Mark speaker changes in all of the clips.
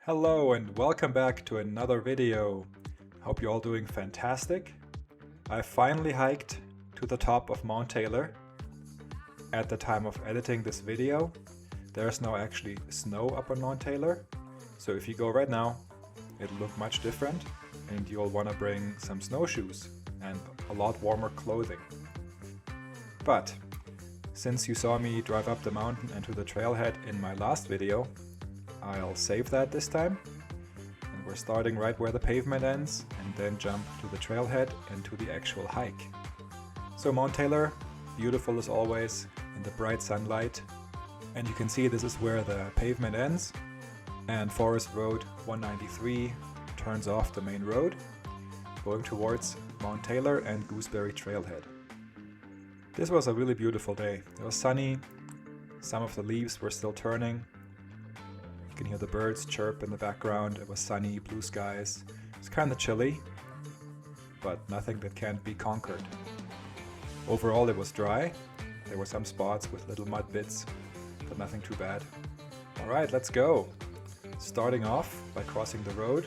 Speaker 1: Hello and welcome back to another video. Hope you're all doing fantastic. I finally hiked to the top of Mount Taylor. At the time of editing this video, there's now actually snow up on Mount Taylor. So if you go right now, it'll look much different and you'll want to bring some snowshoes and a lot warmer clothing. But since you saw me drive up the mountain and to the trailhead in my last video, I'll save that this time, and we're starting right where the pavement ends and then jump to the trailhead and to the actual hike. So Mount Taylor, beautiful as always in the bright sunlight, and you can see this is where the pavement ends and Forest Road 193 turns off the main road going towards Mount Taylor and Gooseberry Trailhead. This was a really beautiful day. It was sunny, some of the leaves were still turning. You can hear the birds chirp in the background. It was sunny, blue skies. It's kind of chilly, but nothing that can't be conquered. Overall it was dry. There were some spots with little mud bits, but nothing too bad. Alright, let's go! Starting off by crossing the road,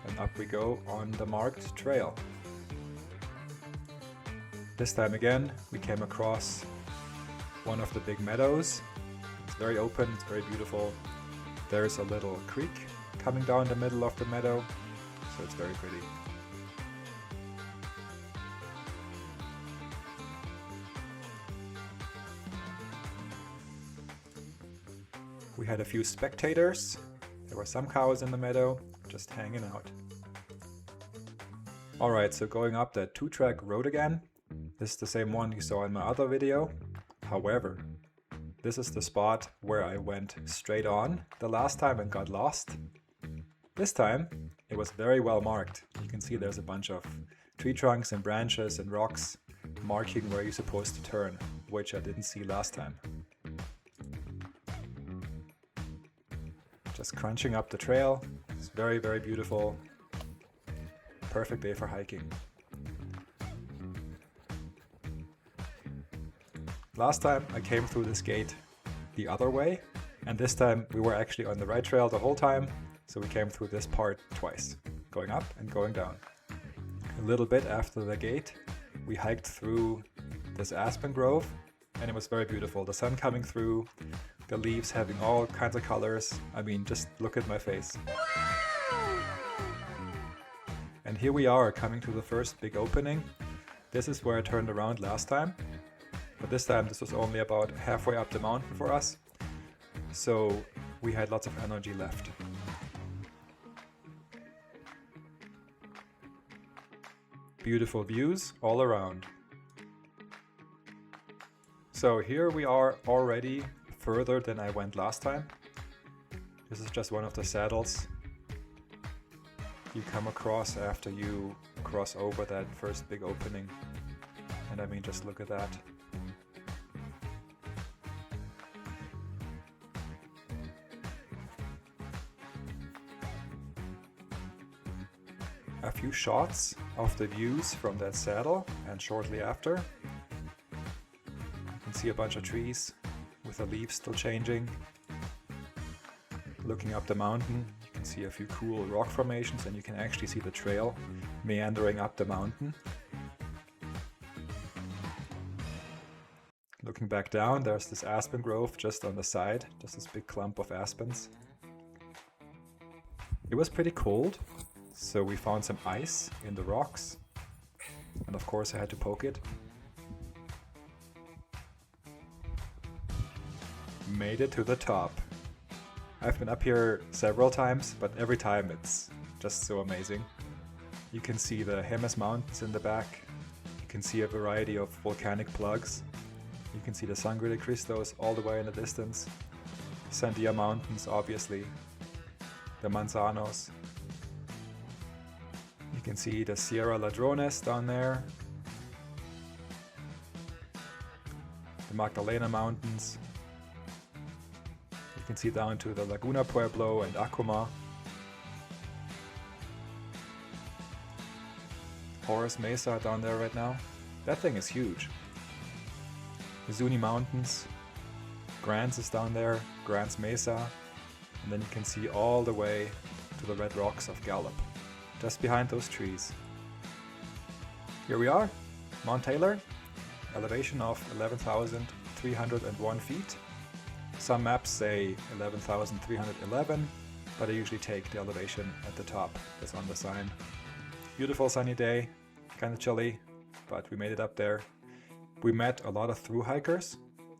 Speaker 1: and up we go on the marked trail. This time again, we came across one of the big meadows. It's very open, it's very beautiful. There's a little creek coming down the middle of the meadow, so it's very pretty. We had a few spectators. There were some cows in the meadow, just hanging out. Alright, so going up that 2-track road again. This is the same one you saw in my other video. However, this is the spot where I went straight on the last time and got lost. This time it was very well marked. You can see there's a bunch of tree trunks and branches and rocks marking where you're supposed to turn, which I didn't see last time. Just crunching up the trail. It's very, very beautiful. Perfect day for hiking. Last time I came through this gate the other way, and this time we were actually on the right trail the whole time, so we came through this part twice, going up and going down. A little bit after the gate, we hiked through this aspen grove, and it was very beautiful. The sun coming through, the leaves having all kinds of colors. I mean, just look at my face. And here we are, coming to the first big opening. This is where I turned around last time. But this time this was only about halfway up the mountain for us, so we had lots of energy left. Beautiful views all around. So here we are already further than I went last time. This is just one of the saddles you come across after you cross over that first big opening. And I mean, just look at that. A few shots of the views from that saddle, and shortly after you can see a bunch of trees with the leaves still changing. Looking up the mountain, you can see a few cool rock formations, and you can actually see the trail meandering up the mountain. Looking back down, there's this aspen grove just on the side, just this big clump of aspens. It was pretty cold, so we found some ice in the rocks, and of course I had to poke it. Made it to the top. I've been up here several times, but every time it's just so amazing. You can see the Jemez Mountains in the back. You can see a variety of volcanic plugs. You can see the Sangre de Cristos all the way in the distance. Sandia Mountains, obviously. The Manzanos. You can see the Sierra Ladrones down there. The Magdalena Mountains. You can see down to the Laguna Pueblo and Acoma. Horace Mesa down there right now. That thing is huge. The Zuni Mountains. Grants is down there, Grants Mesa. and then you can see all the way to the red rocks of Gallup, just behind those trees. Here we are, Mount Taylor, elevation of 11,301 feet. Some maps say 11,311, but I usually take the elevation at the top that's on the sign. Beautiful sunny day, kind of chilly, but we made it up there. We met a lot of thru hikers,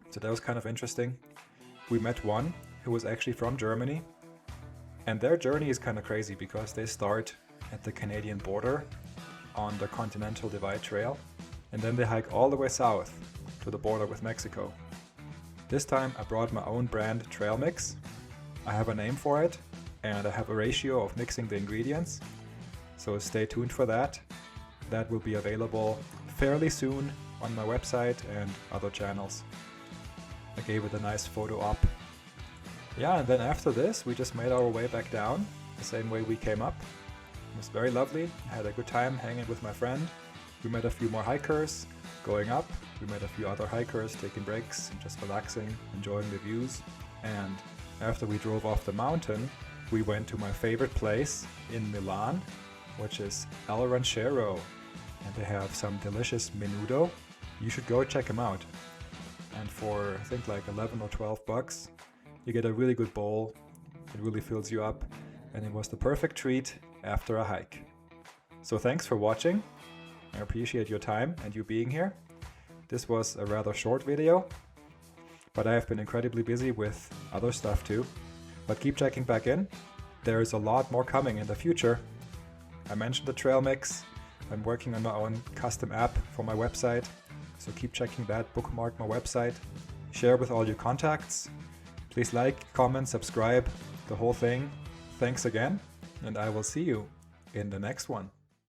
Speaker 1: so that was kind of interesting. We met one who was actually from Germany, and their journey is kind of crazy because they start at the Canadian border on the Continental Divide Trail, and then they hike all the way south to the border with Mexico. This time I brought my own brand trail mix. I have a name for it, and I have a ratio of mixing the ingredients, so stay tuned for that. That will be available fairly soon on my website and other channels. I gave it a nice photo op. Yeah, and then after this we just made our way back down, the same way we came up. It was very lovely. I had a good time hanging with my friend. We met a few more hikers going up. We met a few other hikers taking breaks and just relaxing, enjoying the views. And after we drove off the mountain, we went to my favorite place in Milan, which is El Ranchero. And they have some delicious Menudo. You should go check them out. And for I think like 11 or 12 bucks, you get a really good bowl. It really fills you up, and it was the perfect treat after a hike. So thanks for watching. I appreciate your time and you being here. This was a rather short video, but I have been incredibly busy with other stuff too. But keep checking back in. There is a lot more coming in the future. I mentioned the trail mix. I'm working on my own custom app for my website, so keep checking that, bookmark my website, share with all your contacts. Please like, comment, subscribe, the whole thing. Thanks again, and I will see you in the next one.